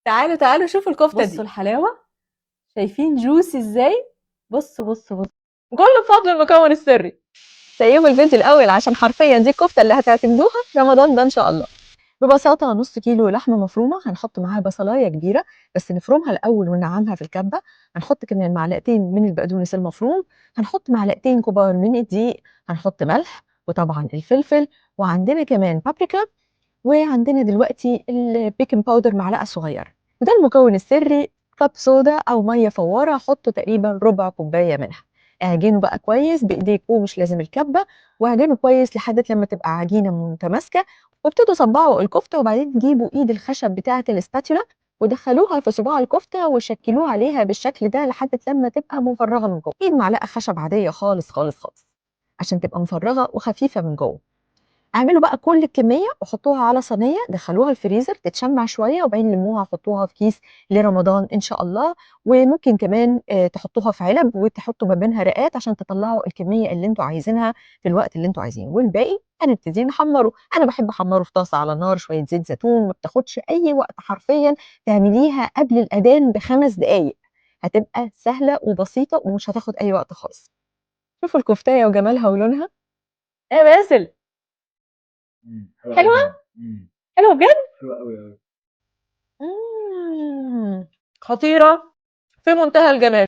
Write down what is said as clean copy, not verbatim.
تعالوا تعالوا شوفوا الكفته دي. بصوا الحلاوه، شايفين جوسي ازاي؟ بصوا. كله بفضل المكون السري. سيبوا الفيديو الاول عشان حرفيا دي الكفته اللي هتعتمدوها في رمضان ده ان شاء الله. ببساطه نص كيلو لحمه مفرومه، هنحط معاها بصلايه كبيره بس نفرمها الاول وننعمها في الكبه. هنحط كمان معلقتين من البقدونس المفروم، هنحط معلقتين كبار من الدقيق، هنحط ملح وطبعا الفلفل، وعندنا كمان بابريكا، وعندنا دلوقتي البيكنج باودر معلقه صغيره. وده المكون السري. كب صودا او ميه فواره حطوا تقريبا ربع كوبايه منها. اعجنوا بقى كويس بايديكم، مش لازم الكبه، واعجنوا كويس لحد لما تبقى عجينه متماسكه. وابتدوا صبعوا الكفته، وبعدين تجيبوا ايد الخشب بتاعه الاسباتولا ودخلوها في صباع الكفته وشكلوه عليها بالشكل ده لحد لما تبقى مفرغه من جوه. ايد معلقه خشب عاديه خالص خالص خالص عشان تبقى مفرغه وخفيفه من جوه. اعملوا بقى كل الكميه وحطوها على صينيه، دخلوها الفريزر تتشمع شويه، وبعدين لموها حطوها في كيس لرمضان ان شاء الله. وممكن كمان تحطوها في علب وتحطوا ما بينها رقات عشان تطلعوا الكميه اللي انتوا عايزينها في الوقت اللي انتوا عايزينه. والباقي هنبتدي نحمره. انا بحب احمره في طاسه على نار، شويه زيت زيتون، ما بتاخدش اي وقت حرفيا. تعمليها قبل الاذان ب5 دقائق، هتبقى سهله وبسيطه ومش هتاخد اي وقت خالص. شوفوا الكفتايه وجمالها ولونها. ايه يا باسل؟ حلوة حلوه. جدا. حلوه بجد. حلوة قوي قوي. إمم، خطيرة في منتهى الجمال.